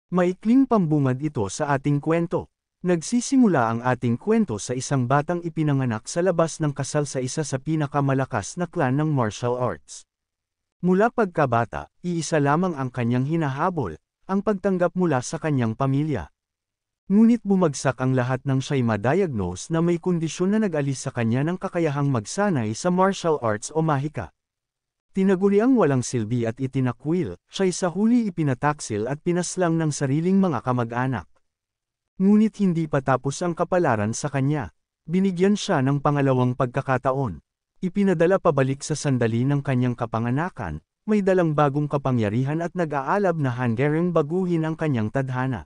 Maikling pambungad ito sa ating kwento. Nagsisimula ang ating kwento sa isang batang ipinanganak sa labas ng kasal sa isa sa pinakamalakas na clan ng martial arts. Mula pagkabata, iisa lamang ang kanyang hinahabol, ang pagtanggap mula sa kanyang pamilya. Ngunit bumagsak ang lahat nang siya'y ma-diagnose na may kondisyon na nag-alis sa kanya ng kakayahang magsanay sa martial arts o mahika. Tinaguriang walang silbi at itinakwil, siya'y sa huli ipinataksil at pinaslang ng sariling mga kamag-anak. Ngunit hindi pa tapos ang kapalaran sa kanya. Binigyan siya ng pangalawang pagkakataon. Ipinadala pabalik sa sandali ng kanyang kapanganakan, may dalang bagong kapangyarihan at nag-aalab na handering baguhin ang kanyang tadhana.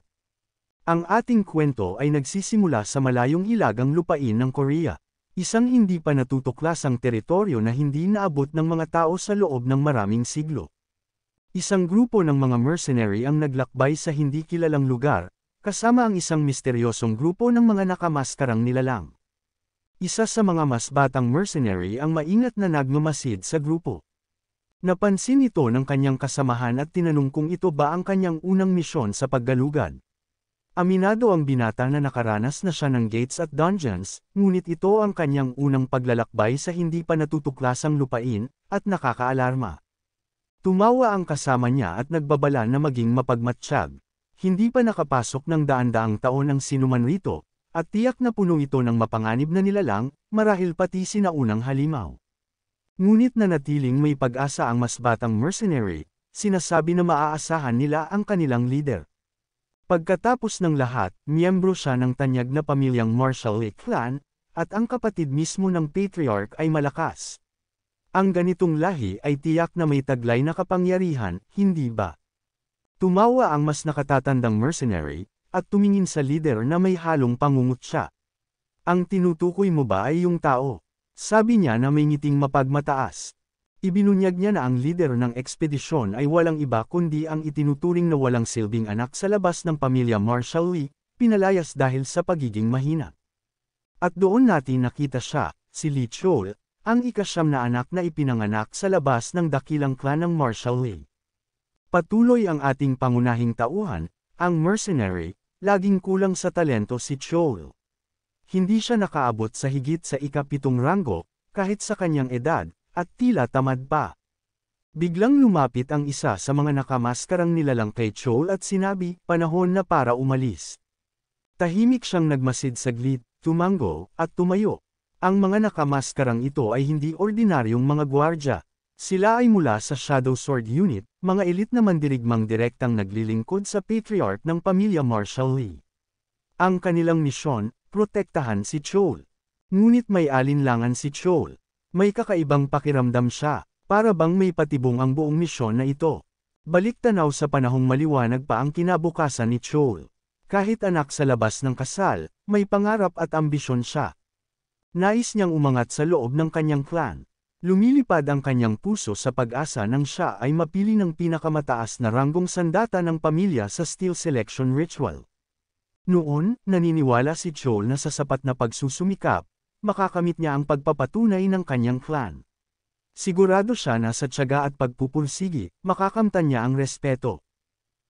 Ang ating kwento ay nagsisimula sa malayong hilagang lupain ng Korea. Isang hindi pa natutuklasang teritoryo na hindi naabot ng mga tao sa loob ng maraming siglo. Isang grupo ng mga mercenary ang naglakbay sa hindi kilalang lugar, kasama ang isang misteryosong grupo ng mga nakamaskarang nilalang. Isa sa mga mas batang mercenary ang maingat na nagmamasid sa grupo. Napansin ito ng kanyang kasamahan at tinanong kung ito ba ang kanyang unang misyon sa paggalugad. Aminado ang binata na nakaranas na siya ng gates at dungeons, ngunit ito ang kanyang unang paglalakbay sa hindi pa natutuklasang lupain, at nakakaalarma. Tumawa ang kasama niya at nagbabala na maging mapagmatsyag. Hindi pa nakapasok ng daan-daang taon ang sinuman rito, at tiyak na puno ito ng mapanganib na nilalang, marahil pati sinaunang halimaw. Ngunit nanatiling may pag-asa ang mas batang mercenary, sinasabi na maaasahan nila ang kanilang leader. Pagkatapos ng lahat, miyembro siya ng tanyag na pamilyang martial clan, at ang kapatid mismo ng patriarch ay malakas. Ang ganitong lahi ay tiyak na may taglay na kapangyarihan, hindi ba? Tumawa ang mas nakatatandang mercenary, at tumingin sa leader na may halong pangungutya. Ang tinutukoy mo ba ay yung tao? Sabi niya na may ngiting mapagmataas. Ibinunyag niya na ang leader ng ekspedisyon ay walang iba kundi ang itinuturing na walang silbing anak sa labas ng pamilya Marshall Lee, pinalayas dahil sa pagiging mahina. At doon natin nakita siya, si Lee Chol, ang ikasyam na anak na ipinanganak sa labas ng dakilang clan ng Marshall Lee. Patuloy ang ating pangunahing tauhan, ang mercenary, laging kulang sa talento si Chol. Hindi siya nakaabot sa higit sa ika-7 ranggo, kahit sa kanyang edad, at tila tamad pa. Biglang lumapit ang isa sa mga nakamaskarang nilalang kay Chol at sinabi, panahon na para umalis. Tahimik siyang nagmasid saglit, tumango, at tumayo. Ang mga nakamaskarang ito ay hindi ordinaryong mga gwardya. Sila ay mula sa Shadow Sword Unit, mga elite na mandirigmang direktang naglilingkod sa patriarch ng pamilya Marshall Lee. Ang kanilang misyon, protektahan si Chol. Ngunit may alinlangan si Chol. May kakaibang pakiramdam siya, para bang may patibong ang buong misyon na ito. Balik-tanaw sa panahong maliwanag pa ang kinabukasan ni Chol. Kahit anak sa labas ng kasal, may pangarap at ambisyon siya. Nais niyang umangat sa loob ng kanyang clan. Lumilipad ang kanyang puso sa pag-asa nang siya ay mapili ng pinakamataas na ranggong sandata ng pamilya sa steel selection ritual. Noon, naniniwala si Chol na sa sapat na pagsusumikap, makakamit niya ang pagpapatunay ng kanyang clan. Sigurado siya na sa tiyaga at pagpupursigi, makakamtan niya ang respeto.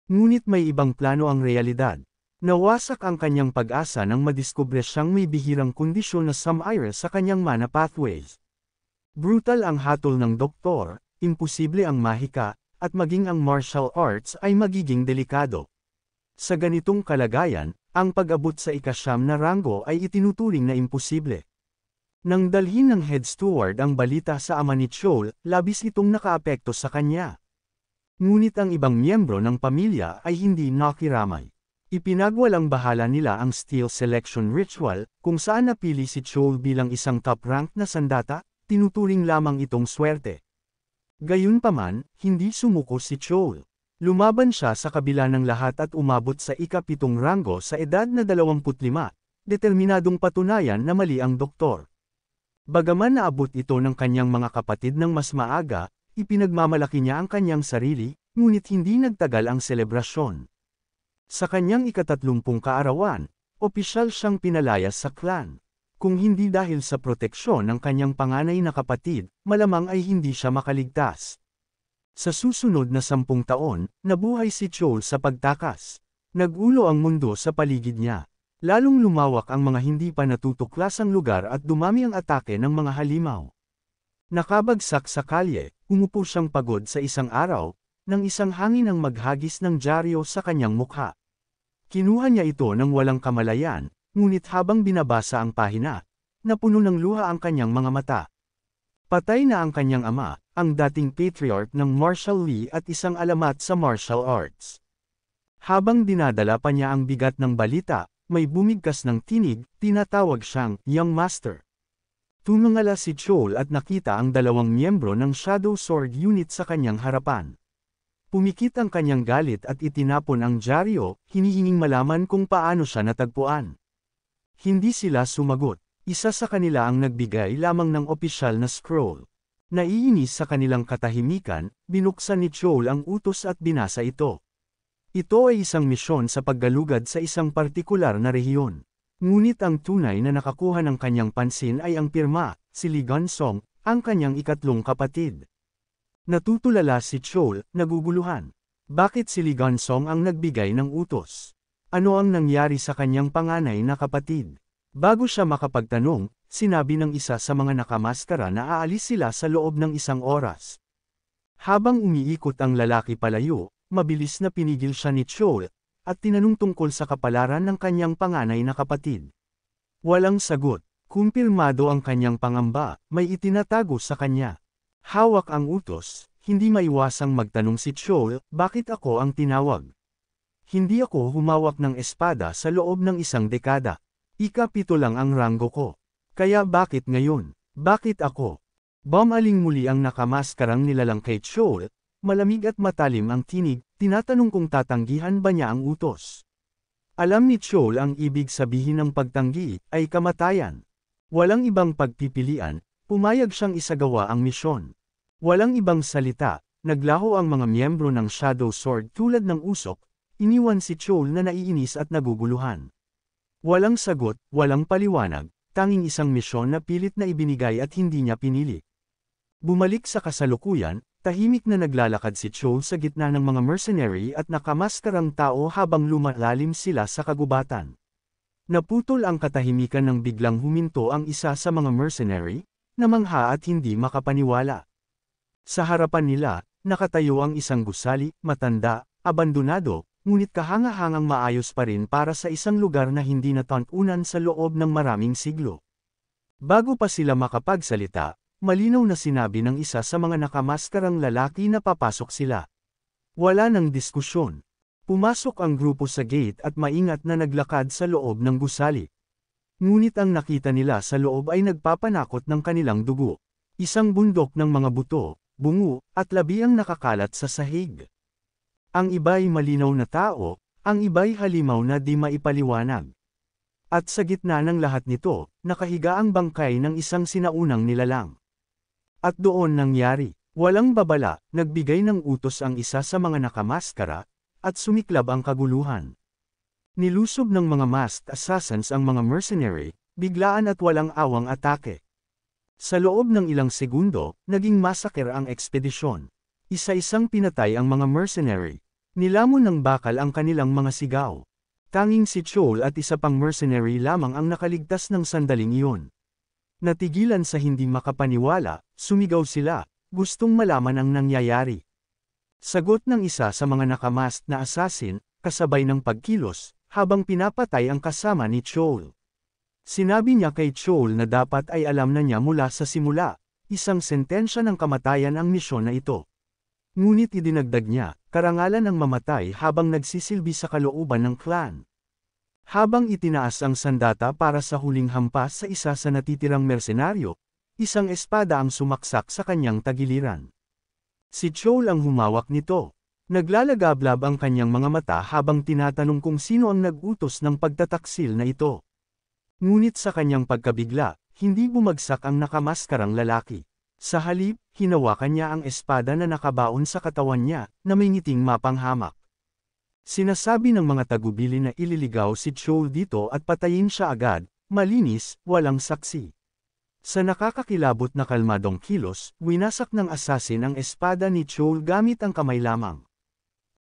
Ngunit may ibang plano ang realidad. Nawasak ang kanyang pag-asa nang madiskubre siyang may bihirang kondisyon na sumire sa kanyang mana pathways. Brutal ang hatol ng doktor, imposible ang mahika, at maging ang martial arts ay magiging delikado. Sa ganitong kalagayan, ang pag-abot sa ika-9 na ranggo ay itinuturing na imposible. Nang dalhin ng head steward ang balita sa ama ni Chol, labis itong nakaapekto sa kanya. Ngunit ang ibang miyembro ng pamilya ay hindi nakiramay. Ipinagwalang bahala nila ang steel selection ritual, kung saan napili si Chol bilang isang top-ranked na sandata, tinuturing lamang itong swerte. Gayunpaman, hindi sumuko si Chol. Lumaban siya sa kabila ng lahat at umabot sa ika-7 ranggo sa edad na 25, determinadong patunayan na mali ang doktor. Bagaman naabot ito ng kanyang mga kapatid ng mas maaga, ipinagmamalaki niya ang kanyang sarili, ngunit hindi nagtagal ang selebrasyon. Sa kanyang ika-30 kaarawan, opisyal siyang pinalayas sa clan. Kung hindi dahil sa proteksyon ng kanyang panganay na kapatid, malamang ay hindi siya makaligtas. Sa susunod na 10 taon, nabuhay si Chol sa pagtakas. Nagulo ang mundo sa paligid niya. Lalong lumawak ang mga hindi pa natutuklasang lugar at dumami ang atake ng mga halimaw. Nakabagsak sa kalye, umupo siyang pagod sa isang araw, nang isang hangin ang maghagis ng dyaryo sa kanyang mukha. Kinuha niya ito ng walang kamalayan, ngunit habang binabasa ang pahina, napuno ng luha ang kanyang mga mata. Patay na ang kanyang ama, ang dating patriarch ng martial Lee at isang alamat sa martial arts. Habang dinadala pa niya ang bigat ng balita, may bumigkas ng tinig, tinatawag siyang Young Master. Tumingala si Chol at nakita ang dalawang miyembro ng Shadow Sword Unit sa kanyang harapan. Pumikit ang kanyang galit at itinapon ang dyaryo, hinihinging malaman kung paano siya natagpuan. Hindi sila sumagot. Isa sa kanila ang nagbigay lamang ng opisyal na scroll. Naiinis sa kanilang katahimikan, binuksan ni Chol ang utos at binasa ito. Ito ay isang misyon sa paggalugad sa isang partikular na rehiyon. Ngunit ang tunay na nakakuha ng kanyang pansin ay ang pirma, si Lee Gansong, ang kanyang ikatlong kapatid. Natutulala si Chol, naguguluhan. Bakit si Lee Gansong ang nagbigay ng utos? Ano ang nangyari sa kanyang panganay na kapatid? Bago siya makapagtanong, sinabi ng isa sa mga nakamaskara na aalis sila sa loob ng isang oras. Habang umiikot ang lalaki palayo, mabilis na pinigil siya ni Chol, at tinanong tungkol sa kapalaran ng kanyang panganay na kapatid. Walang sagot, kumpirmado ang kanyang pangamba, may itinatago sa kanya. Hawak ang utos, hindi maiwasang magtanong si Chol, bakit ako ang tinawag? Hindi ako humawak ng espada sa loob ng isang dekada. Ika-7 lang ang ranggo ko. Kaya bakit ngayon? Bakit ako? Bumaling muli ang nakamaskarang nilalang kay Chol. Malamig at matalim ang tinig, tinatanong kung tatanggihan ba niya ang utos. Alam ni Chol ang ibig sabihin ng pagtanggi, ay kamatayan. Walang ibang pagpipilian, pumayag siyang isagawa ang misyon. Walang ibang salita, naglaho ang mga miyembro ng Shadow Sword tulad ng usok, iniwan si Chol na naiinis at naguguluhan. Walang sagot, walang paliwanag, tanging isang misyon na pilit na ibinigay at hindi niya pinili. Bumalik sa kasalukuyan, tahimik na naglalakad si Chol sa gitna ng mga mercenary at nakamaskarang tao habang lumalalim sila sa kagubatan. Naputol ang katahimikan nang biglang huminto ang isa sa mga mercenary, namangha at hindi makapaniwala. Sa harapan nila, nakatayo ang isang gusali, matanda, abandonado, ngunit kahanga-hangang maayos pa rin para sa isang lugar na hindi natantunan sa loob ng maraming siglo. Bago pa sila makapagsalita, malinaw na sinabi ng isa sa mga nakamaskarang lalaki na papasok sila. Wala nang diskusyon. Pumasok ang grupo sa gate at maingat na naglakad sa loob ng gusali. Ngunit ang nakita nila sa loob ay nagpapanakot ng kanilang dugo. Isang bundok ng mga buto, bungo, at labi ang nakakalat sa sahig. Ang iba'y malinaw na tao, ang iba'y halimaw na di maipaliwanag. At sa gitna ng lahat nito, nakahiga ang bangkay ng isang sinaunang nilalang. At doon nangyari, walang babala, nagbigay ng utos ang isa sa mga nakamaskara, at sumiklab ang kaguluhan. Nilusob ng mga masked assassins ang mga mercenary, biglaan at walang awang atake. Sa loob ng ilang segundo, naging massacre ang ekspedisyon. Isa-isang pinatay ang mga mercenary. Nilamon ng bakal ang kanilang mga sigaw. Tanging si Chol at isa pang mercenary lamang ang nakaligtas ng sandaling iyon. Natigilan sa hindi makapaniwala, sumigaw sila, gustong malaman ang nangyayari. Sagot ng isa sa mga nakamasked na assassin, kasabay ng pagkilos, habang pinapatay ang kasama ni Chol. Sinabi niya kay Chol na dapat ay alam na niya mula sa simula, isang sentensya ng kamatayan ang misyon na ito. Ngunit idinagdag niya, karangalan ang mamatay habang nagsisilbi sa kalooban ng clan. Habang itinaas ang sandata para sa huling hampas sa isa sa natitirang mersenaryo, isang espada ang sumaksak sa kanyang tagiliran. Si Chol ang humawak nito. Naglalagablab ang kanyang mga mata habang tinatanong kung sino ang nag-utos ng pagtataksil na ito. Ngunit sa kanyang pagkabigla, hindi bumagsak ang nakamaskarang lalaki. Sa halip, hinawakan niya ang espada na nakabaon sa katawan niya, na may ngiting mapanghamak. Sinasabi ng mga tagubili na ililigaw si Chol dito at patayin siya agad, malinis, walang saksi. Sa nakakakilabot na kalmadong kilos, winasak ng assassin ang espada ni Chol gamit ang kamay lamang.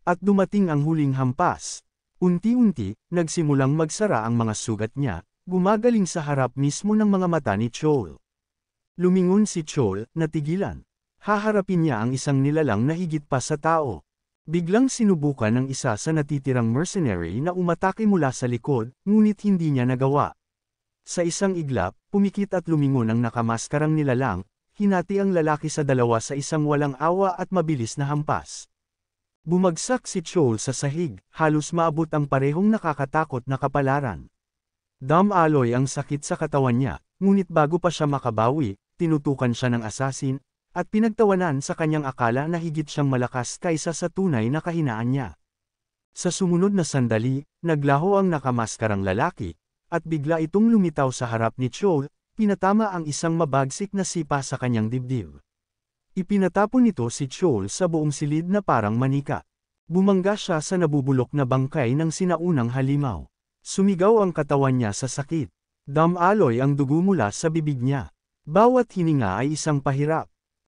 At dumating ang huling hampas. Unti-unti, nagsimulang magsara ang mga sugat niya, gumagaling sa harap mismo ng mga mata ni Chol. Lumingon si Chol, natigilan. Haharapin niya ang isang nilalang na higit pa sa tao. Biglang sinubukan ng isa sa natitirang mercenary na umatake mula sa likod, ngunit hindi niya nagawa. Sa isang iglap, pumikit at lumingon ang nakamaskarang nilalang, hinati ang lalaki sa dalawa sa isang walang awa at mabilis na hampas. Bumagsak si Chol sa sahig, halos maabot ang parehong nakakatakot na kapalaran. Damaloy ang sakit sa katawan niya, ngunit bago pa siya makabawi, tinutukan siya ng asasin, at pinagtawanan sa kanyang akala na higit siyang malakas kaysa sa tunay na kahinaan niya. Sa sumunod na sandali, naglaho ang nakamaskarang lalaki, at bigla itong lumitaw sa harap ni Chol, pinatama ang isang mabagsik na sipa sa kanyang dibdib. Ipinatapon nito si Chol sa buong silid na parang manika. Bumangga siya sa nabubulok na bangkay ng sinaunang halimaw. Sumigaw ang katawan niya sa sakit. Damaloy ang dugo mula sa bibig niya. Bawat hininga ay isang pahirap.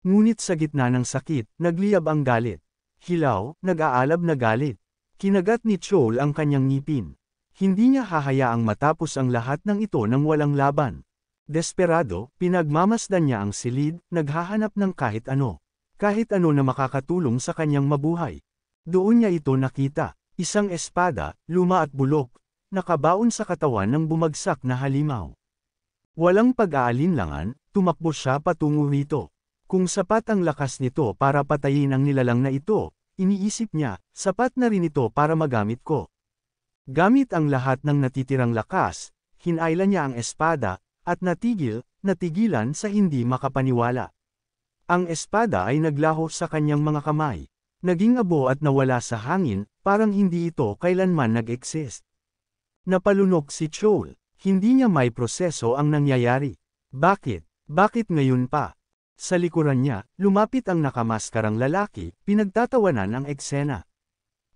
Ngunit sa gitna ng sakit, nagliyab ang galit. Hilaw, nag-aalab na galit. Kinagat ni Chol ang kanyang ngipin. Hindi niya hahayaang matapos ang lahat ng ito nang walang laban. Desperado, pinagmamasdan niya ang silid, naghahanap ng kahit ano na makakatulong sa kanyang mabuhay. Doon niya ito nakita, isang espada, luma at bulok, nakabaon sa katawan ng bumagsak na halimaw. Walang pag-aalinlangan, tumakbo siya patungo rito. Kung sapat ang lakas nito para patayin ang nilalang na ito, iniisip niya, sapat na rin ito para magamit ko. Gamit ang lahat ng natitirang lakas, hinailan niya ang espada, at natigilan sa hindi makapaniwala. Ang espada ay naglaho sa kanyang mga kamay. Naging abo at nawala sa hangin, parang hindi ito kailanman nag-exist. Napalunok si Chol. Hindi niya may proseso ang nangyayari. Bakit? Bakit ngayon pa? Sa likuran niya, lumapit ang nakamaskarang lalaki, pinagtatawanan ang eksena.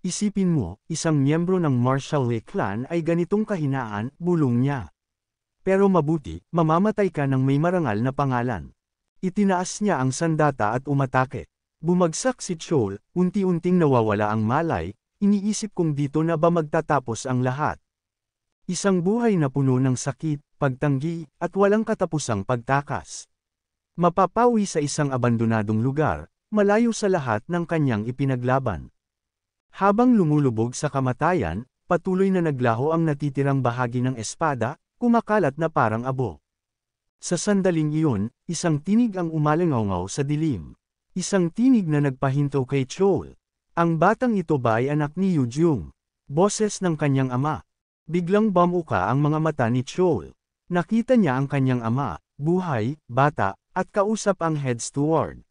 Isipin mo, isang miyembro ng martial law clan ay ganitong kahinaan, bulong niya. Pero mabuti, mamamatay ka ng may marangal na pangalan. Itinaas niya ang sandata at umatake. Bumagsak si Chol, unti-unting nawawala ang malay, iniisip kung dito na ba magtatapos ang lahat. Isang buhay na puno ng sakit, pagtanggi, at walang katapusang pagtakas. Mapapawi sa isang abandonadong lugar, malayo sa lahat ng kanyang ipinaglaban. Habang lumulubog sa kamatayan, patuloy na naglaho ang natitirang bahagi ng espada, kumakalat na parang abo. Sa sandaling iyon, isang tinig ang umalingaw sa dilim. Isang tinig na nagpahinto kay Chol. Ang batang ito ba ay anak ni Yujung? Boses ng kanyang ama. Biglang bamuka ang mga mata ni Chol. Nakita niya ang kanyang ama, buhay, bata, at kausap ang head steward.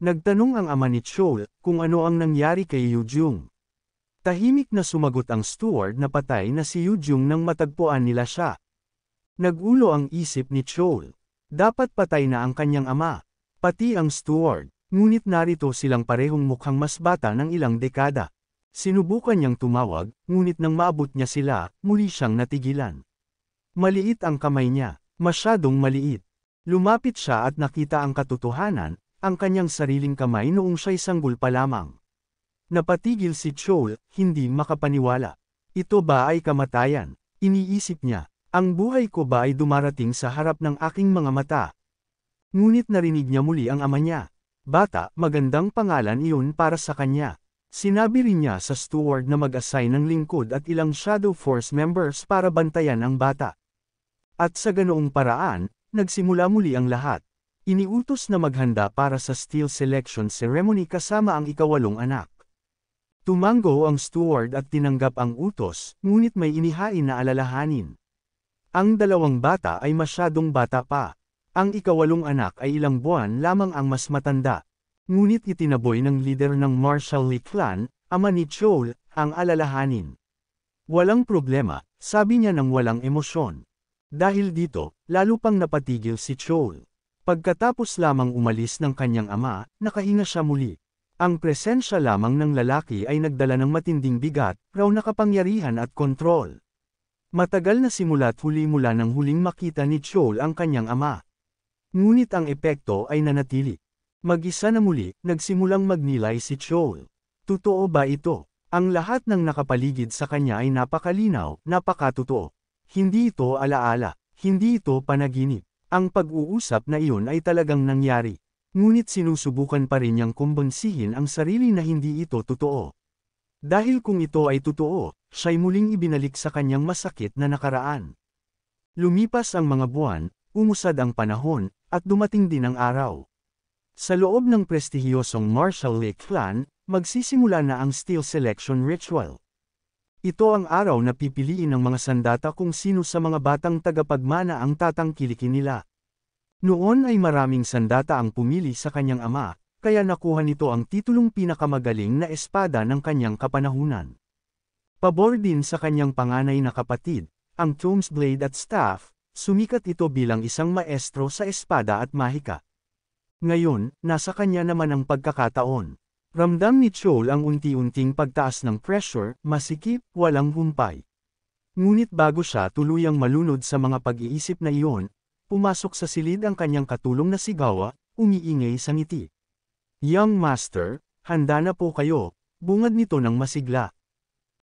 Nagtanong ang ama ni Chol kung ano ang nangyari kay Yujung. Tahimik na sumagot ang steward na patay na si Yujung nang matagpuan nila siya. Nagulo ang isip ni Chol. Dapat patay na ang kanyang ama. Pati ang steward. Ngunit narito silang parehong mukhang mas bata ng ilang dekada. Sinubukan niyang tumawag, ngunit nang maabot niya sila, muli siyang natigilan. Maliit ang kamay niya. Masyadong maliit. Lumapit siya at nakita ang katotohanan, ang kanyang sariling kamay noong siya'y sanggol pa lamang. Napatigil si Chol, hindi makapaniwala. Ito ba ay kamatayan? Iniisip niya. Ang buhay ko ba ay dumarating sa harap ng aking mga mata? Ngunit narinig niya muli ang ama niya. Bata, magandang pangalan iyon para sa kanya. Sinabi rin niya sa steward na mag-assign ng lingkod at ilang Shadow Force members para bantayan ang bata. At sa ganoong paraan, nagsimula muli ang lahat. Iniutos na maghanda para sa steel selection ceremony kasama ang ikawalong anak. Tumango ang steward at tinanggap ang utos, ngunit may inihain na alalahanin. Ang dalawang bata ay masyadong bata pa. Ang ikawalong anak ay ilang buwan lamang ang mas matanda. Ngunit itinaboy ng leader ng martial law clan, ama ni Chol, ang alalahanin. Walang problema, sabi niya ng walang emosyon. Dahil dito, lalo pang napatigil si Chol. Pagkatapos lamang umalis ng kanyang ama, nakahinga siya muli. Ang presensya lamang ng lalaki ay nagdala ng matinding bigat, raw na kapangyarihan at kontrol. Matagal na simula't huli mula nang huling makita ni Chol ang kanyang ama. Ngunit ang epekto ay nanatili. Mag-isa na muli, nagsimulang magnilay si Chol. Totoo ba ito? Ang lahat ng nakapaligid sa kanya ay napakalinaw, napakatotoo. Hindi ito alaala, hindi ito panaginip. Ang pag-uusap na iyon ay talagang nangyari. Ngunit sinusubukan pa rin niyang kumbonsihin ang sarili na hindi ito totoo. Dahil kung ito ay totoo, siya'y muling ibinalik sa kanyang masakit na nakaraan. Lumipas ang mga buwan, umusad ang panahon, at dumating din ang araw. Sa loob ng prestihiyosong Marshall Lake Clan, magsisimula na ang Steel Selection Ritual. Ito ang araw na pipiliin ng mga sandata kung sino sa mga batang tagapagmana ang tatangkilikin nila. Noon ay maraming sandata ang pumili sa kanyang ama, kaya nakuha nito ang titulong pinakamagaling na espada ng kanyang kapanahunan. Pabor din sa kanyang panganay na kapatid, ang Thomes Blade at Staff, sumikat ito bilang isang maestro sa espada at mahika. Ngayon, nasa kanya naman ang pagkakataon. Ramdam ni Chol ang unti-unting pagtaas ng pressure, masikip, walang humpay. Ngunit bago siya tuluyang malunod sa mga pag-iisip na iyon, pumasok sa silid ang kanyang katulong na si Gawa, umiingay sa ngiti. Young Master, handa na po kayo, bungad nito ng masigla.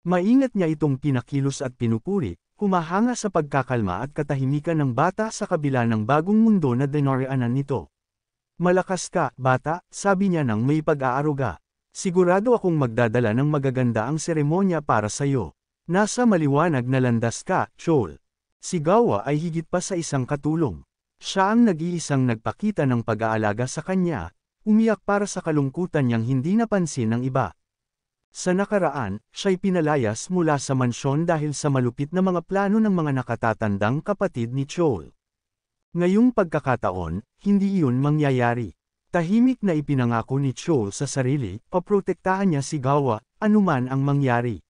Maingat niya itong pinakilos at pinupuri, humahanga sa pagkakalma at katahimikan ng bata sa kabila ng bagong mundo na dinarianan nito. Malakas ka, bata, sabi niya nang may pag-aaruga. Sigurado akong magdadala ng magaganda ang seremonya para sa'yo. Nasa maliwanag na landas ka, Chol. Si Gawa ay higit pa sa isang katulong. Siya ang nag-iisang nagpakita ng pag-aalaga sa kanya, umiyak para sa kalungkutan niyang hindi napansin ng iba. Sa nakaraan, siya'y pinalayas mula sa mansyon dahil sa malupit na mga plano ng mga nakatatandang kapatid ni Chol. Ngayong pagkakataon, hindi iyon mangyayari. Tahimik na ipinangako ni Chol sa sarili, paprotektahan niya si Gawa, anuman ang mangyari.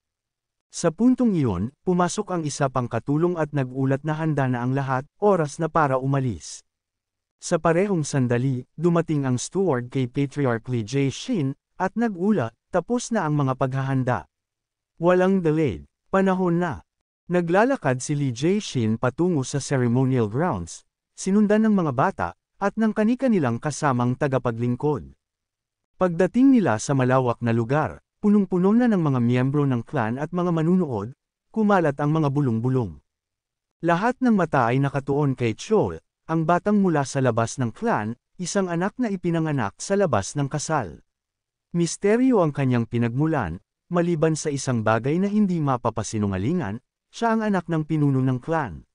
Sa puntong iyon, pumasok ang isa pang katulong at nag-ulat na handa na ang lahat, oras na para umalis. Sa parehong sandali, dumating ang steward kay Patriarch Lee Jae-shin, at nag-ulat, tapos na ang mga paghahanda. Walang delayed, panahon na. Naglalakad si Lee Jae-shin patungo sa ceremonial grounds, sinundan ng mga bata, at ng kani-kanilang kasamang tagapaglingkod. Pagdating nila sa malawak na lugar, punong-puno na ng mga miyembro ng clan at mga manunood, kumalat ang mga bulong-bulong. Lahat ng mata ay nakatuon kay Chol, ang batang mula sa labas ng clan, isang anak na ipinanganak sa labas ng kasal. Misteryo ang kanyang pinagmulan, maliban sa isang bagay na hindi mapapasinungalingan, siya ang anak ng pinuno ng clan.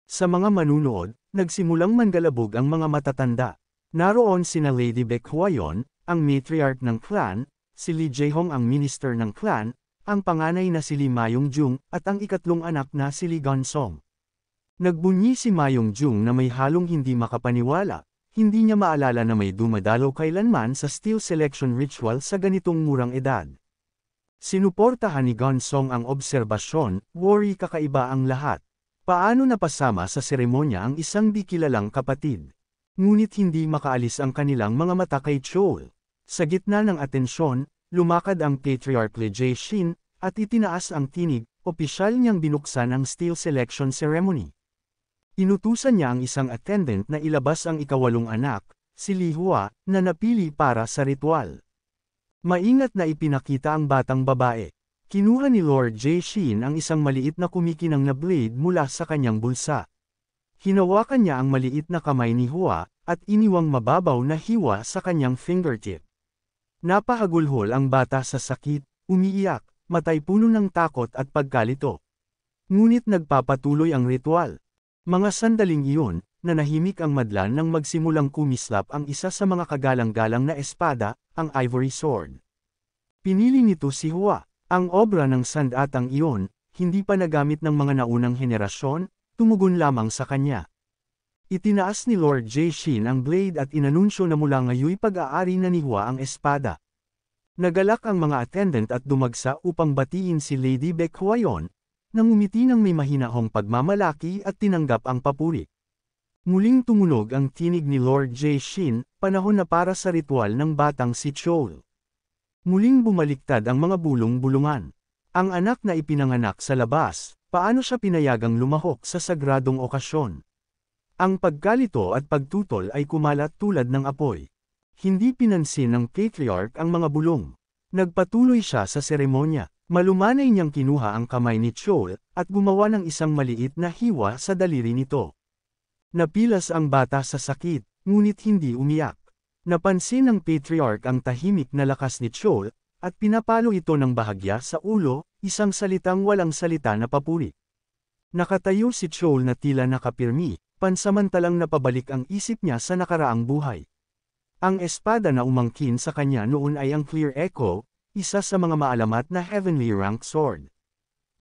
Sa mga manunood, nagsimulang mangalabog ang mga matatanda. Naroon sina Lady Baek Hwayon, ang matriarch ng clan, si Lee Jae-hong ang minister ng clan, ang panganay na si Lee Mayong-jung, at ang ikatlong anak na si Lee Gon-song. Nagbunyi si Mayong-jung na may halong hindi makapaniwala, hindi niya maalala na may dumadalo kailanman sa Steel Selection Ritual sa ganitong murang edad. Sinuportahan ni Gon-song ang obserbasyon, worry kakaiba ang lahat. Paano napasama sa seremonya ang isang di kilalang kapatid? Ngunit hindi makaalis ang kanilang mga mata kay Chol. Sa gitna ng atensyon, lumakad ang Patriarch Lee Jae-shin, at itinaas ang tinig, opisyal niyang binuksan ang Steel Selection Ceremony. Inutusan niya ang isang attendant na ilabas ang ikawalong anak, si Lee Hua, na napili para sa ritual. Maingat na ipinakita ang batang babae. Kinuha ni Lord Jae-shin ang isang maliit na kumikinang na blade mula sa kanyang bulsa. Hinawakan niya ang maliit na kamay ni Hua, at iniwang mababaw na hiwa sa kanyang fingertip. Napahagulhol ang bata sa sakit, umiiyak, matay puno ng takot at pagkalito. Ngunit nagpapatuloy ang ritual. Mga sandaling iyon, nanahimik ang madlan nang magsimulang kumislap ang isa sa mga kagalang-galang na espada, ang Ivory Sword. Pinili nito si Hua. Ang obra ng sandatang iyon, hindi pa nagamit ng mga naunang henerasyon, tumugon lamang sa kanya. Itinaas ni Lord Jae-shin ang blade at inanunsyo na mula ngayoy pag-aari na ni Hua ang espada. Nagalak ang mga attendant at dumagsa upang batiin si Lady Baek Hwayon, nang umiti ng may mahinahong pagmamalaki at tinanggap ang papuri. Muling tumunog ang tinig ni Lord Jae-shin, panahon na para sa ritual ng batang si Chol. Muling bumaliktad ang mga bulong-bulungan. Ang anak na ipinanganak sa labas, paano siya pinayagang lumahok sa sagradong okasyon? Ang pagkalito at pagtutol ay kumalat tulad ng apoy. Hindi pinansin ng patriarch ang mga bulong. Nagpatuloy siya sa seremonya. Malumanay niyang kinuha ang kamay ni Chol, at gumawa ng isang maliit na hiwa sa daliri nito. Napilas ang bata sa sakit, ngunit hindi umiyak. Napansin ng patriarch ang tahimik na lakas ni Chol, at pinapalo ito ng bahagya sa ulo, isang salitang walang salita na papuri. Nakatayo si Chol na tila nakapirmi, pansamantalang napabalik ang isip niya sa nakaraang buhay. Ang espada na umangkin sa kanya noon ay ang Clear Echo, isa sa mga maalamat na heavenly rank sword.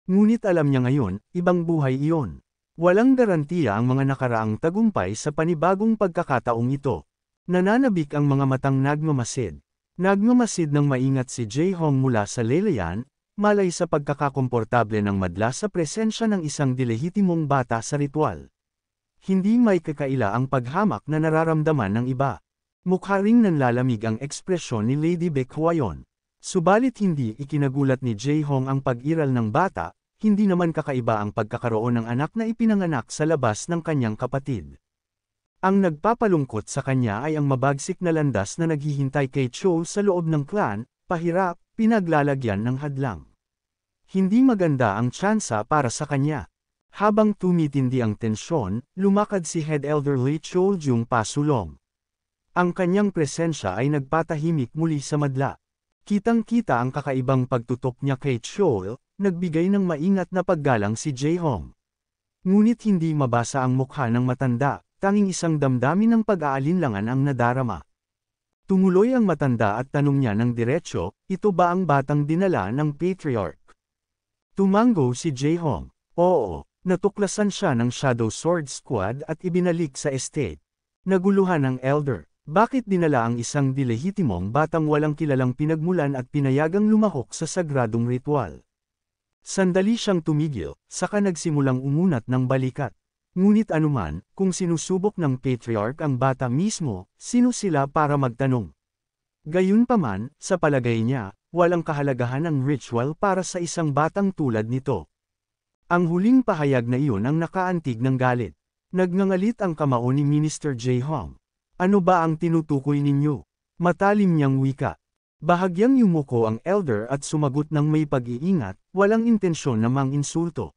Ngunit alam niya ngayon, ibang buhay iyon. Walang garantiya ang mga nakaraang tagumpay sa panibagong pagkakataong ito. Nananabik ang mga matang nagmamasid. Nagmamasid ng maingat si Jae-hong mula sa leleyan, malay sa pagkakakomportable ng madla sa presensya ng isang dilehitimong bata sa ritual. Hindi may kakaila ang paghamak na nararamdaman ng iba. Mukha ring nanlalamig ang ekspresyon ni Lady Baek Hwayon. Subalit hindi ikinagulat ni Jae-hong ang pag-iral ng bata, hindi naman kakaiba ang pagkakaroon ng anak na ipinanganak sa labas ng kanyang kapatid. Ang nagpapalungkot sa kanya ay ang mabagsik na landas na naghihintay kay Chol sa loob ng clan, pahirap, pinaglalagyan ng hadlang. Hindi maganda ang tsansa para sa kanya. Habang tumitindi ang tensyon, lumakad si Head Elder Lee Chol Jung pasulong. Ang kanyang presensya ay nagpatahimik muli sa madla. Kitang-kita ang kakaibang pagtutok niya kay Chol, nagbigay ng maingat na paggalang si Jae-hong. Ngunit hindi mabasa ang mukha ng matanda, tanging isang damdamin ng pag-aalinlangan ang nadarama. Tumuloy ang matanda at tanong niya ng diretsyo, ito ba ang batang dinala ng patriarch? Tumango si Jae-hong. Oo, natuklasan siya ng Shadow Sword Squad at ibinalik sa estate. Naguluhan ang elder. Bakit dinala ang isang dilehitimong batang walang kilalang pinagmulan at pinayagang lumahok sa sagradong ritual? Sandali siyang tumigil, saka nagsimulang umunat ng balikat. Ngunit anuman, kung sinusubok ng patriarch ang bata mismo, sino sila para magtanong? Gayunpaman, sa palagay niya, walang kahalagahan ang ritual para sa isang batang tulad nito. Ang huling pahayag na iyon ang nakaantig ng galit. Nagngangalit ang kamao ni Minister Jae-hong. Ano ba ang tinutukoy ninyo? Matalim niyang wika. Bahagyang yumuko ang elder at sumagot ng may pag-iingat, walang intensyon na mang-insulto.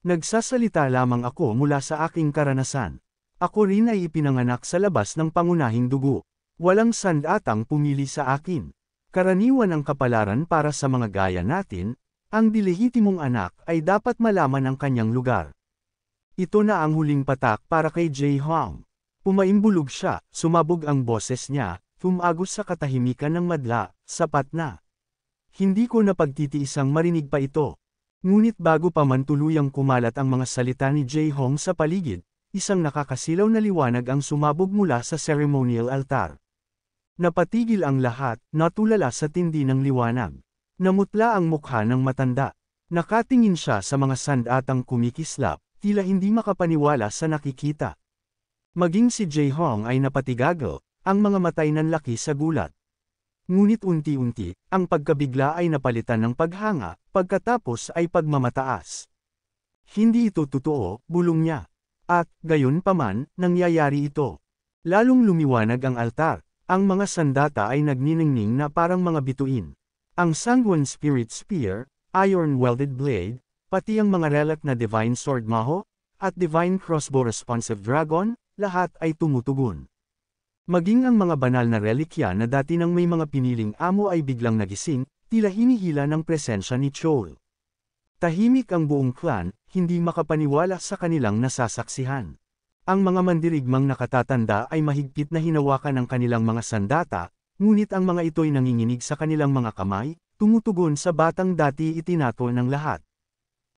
Nagsasalita lamang ako mula sa aking karanasan. Ako rin ay ipinanganak sa labas ng pangunahing dugo. Walang sandatang pumili sa akin. Karaniwan ang kapalaran para sa mga gaya natin, ang dilehitimong anak ay dapat malaman ang kanyang lugar. Ito na ang huling patak para kay Jae-hong. Pumaimbulog siya, sumabog ang boses niya, tumagos sa katahimikan ng madla, sapat na. Hindi ko napagtitiisang marinig pa ito. Ngunit bago pa man tuluyang kumalat ang mga salita ni Jae-hong sa paligid, isang nakakasilaw na liwanag ang sumabog mula sa ceremonial altar. Napatigil ang lahat, natulala sa tindi ng liwanag. Namutla ang mukha ng matanda. Nakatingin siya sa mga sandatang kumikislap, tila hindi makapaniwala sa nakikita. Maging si Jae-hong ay napatigagal, ang mga matay nanlaki sa gulat. Ngunit unti-unti, ang pagkabigla ay napalitan ng paghanga, pagkatapos ay pagmamataas. Hindi ito totoo, bulong niya. At, gayon paman, nangyayari ito. Lalong lumiwanag ang altar, ang mga sandata ay nagniningning na parang mga bituin. Ang Sangwon Spirit Spear, Iron Welded Blade, pati ang mga relic na Divine Sword Maho, at Divine Crossbow Responsive Dragon, lahat ay tumutugon. Maging ang mga banal na relikya na dati nang may mga piniling amo ay biglang nagising, tila hinihila ng presensya ni Chol. Tahimik ang buong clan, hindi makapaniwala sa kanilang nasasaksihan. Ang mga mandirigmang nakatatanda ay mahigpit na hinawakan ng kanilang mga sandata, ngunit ang mga ito'y nanginginig sa kanilang mga kamay, tumutugon sa batang dati itinato ng lahat.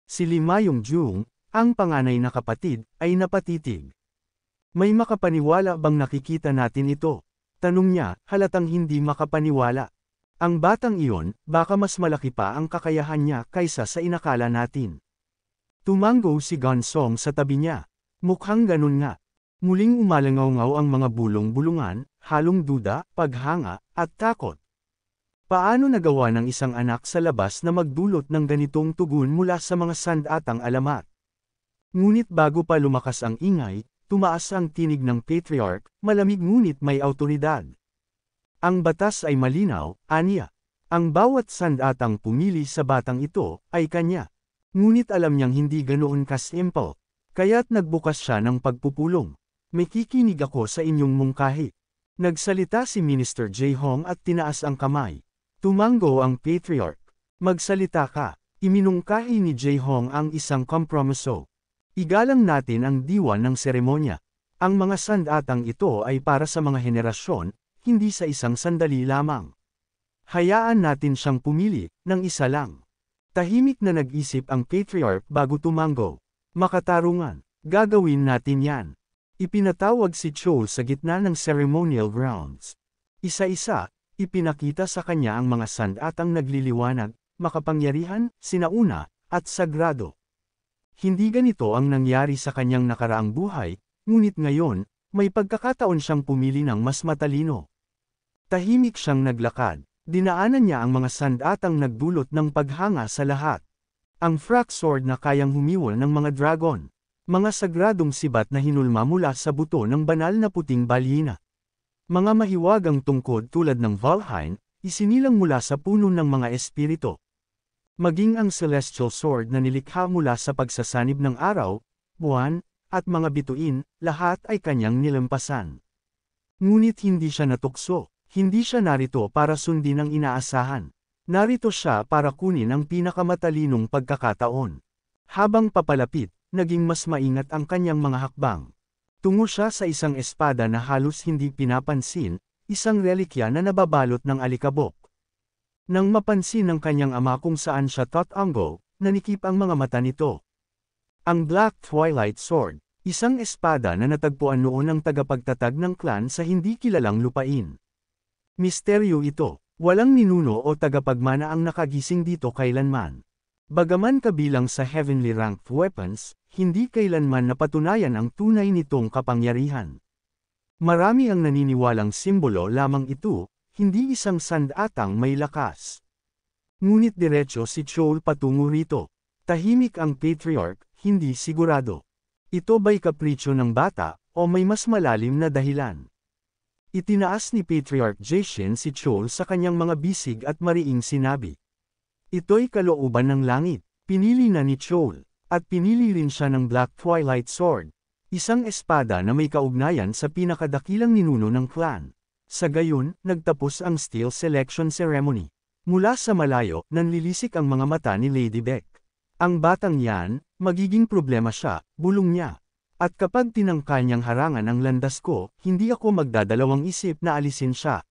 Si Lee Mayong-jung, ang panganay na kapatid, ay napatitig. May makapaniwala bang nakikita natin ito? Tanong niya, halatang hindi makapaniwala. Ang batang iyon, baka mas malaki pa ang kakayahan niya kaysa sa inakala natin. Tumango si Gonsong sa tabi niya. Mukhang ganun nga. Muling umalangaw-ngaw ang mga bulong-bulungan, halong duda, paghanga, at takot. Paano nagawa ng isang anak sa labas na magdulot ng ganitong tugon mula sa mga sandatang alamat? Ngunit bago pa lumakas ang ingay, tumaas ang tinig ng patriarch, malamig ngunit may awtoridad. Ang batas ay malinaw, aniya. Ang bawat sandatang pumili sa batang ito ay kanya. Ngunit alam niyang hindi ganoon ka-simple. Kaya't nagbukas siya ng pagpupulong. May kikinig ako sa inyong mungkahi. Nagsalita si Minister Jae-hong at tinaas ang kamay. Tumango ang patriarch. Magsalita ka. Iminungkahi ni Jae-hong ang isang kompromiso. Igalang natin ang diwa ng seremonya. Ang mga sandatang ito ay para sa mga henerasyon, hindi sa isang sandali lamang. Hayaan natin siyang pumili, ng isa lang. Tahimik na nag-isip ang patriarch bago tumango. Makatarungan, gagawin natin yan. Ipinatawag si Chol sa gitna ng ceremonial grounds. Isa-isa, ipinakita sa kanya ang mga sandatang nagliliwanag, makapangyarihan, sinauna, at sagrado. Hindi ganito ang nangyari sa kanyang nakaraang buhay, ngunit ngayon, may pagkakataon siyang pumili ng mas matalino. Tahimik siyang naglakad. Dinaanan niya ang mga sandatang nagdulot ng paghanga sa lahat. Ang Frax Sword na kayang humiwol ng mga dragon. Mga sagradong sibat na hinulma mula sa buto ng banal na puting balyena. Mga mahiwagang tungkod tulad ng Valheim, isinilang mula sa puno ng mga espiritu. Maging ang Celestial Sword na nilikha mula sa pagsasanib ng araw, buwan, at mga bituin, lahat ay kanyang nilampasan. Ngunit hindi siya natukso. Hindi siya narito para sundin ang inaasahan. Narito siya para kunin ang pinakamatalinong pagkakataon. Habang papalapit, naging mas maingat ang kanyang mga hakbang. Tungo siya sa isang espada na halos hindi pinapansin, isang relikya na nababalot ng alikabok. Nang mapansin ng kanyang ama kung saan siya tatango, nanikip ang mga mata nito. Ang Black Twilight Sword, isang espada na natagpuan noon ng tagapagtatag ng clan sa hindi kilalang lupain. Misteryo ito, walang ninuno o tagapagmana ang nakagising dito kailanman. Bagaman kabilang sa heavenly ranked weapons, hindi kailanman napatunayan ang tunay nitong kapangyarihan. Marami ang naniniwalang simbolo lamang ito, hindi isang sandatang may lakas. Ngunit diretso si Chol patungo rito. Tahimik ang patriarch, hindi sigurado. Ito ba'y kapritsyo ng bata, o may mas malalim na dahilan? Itinaas ni Patriarch Jae-shin si Chol sa kanyang mga bisig at mariing sinabi. Ito'y kalooban ng langit, pinili na ni Chol, at pinili rin siya ng Black Twilight Sword, isang espada na may kaugnayan sa pinakadakilang ninuno ng clan. Sa gayon, nagtapos ang steel selection ceremony. Mula sa malayo, nanlilisik ang mga mata ni Lady Beck. Ang batang yan, magiging problema siya, bulong niya. At kapag tinangka niyang harangan ang landas ko, hindi ako magdadalawang isip na alisin siya.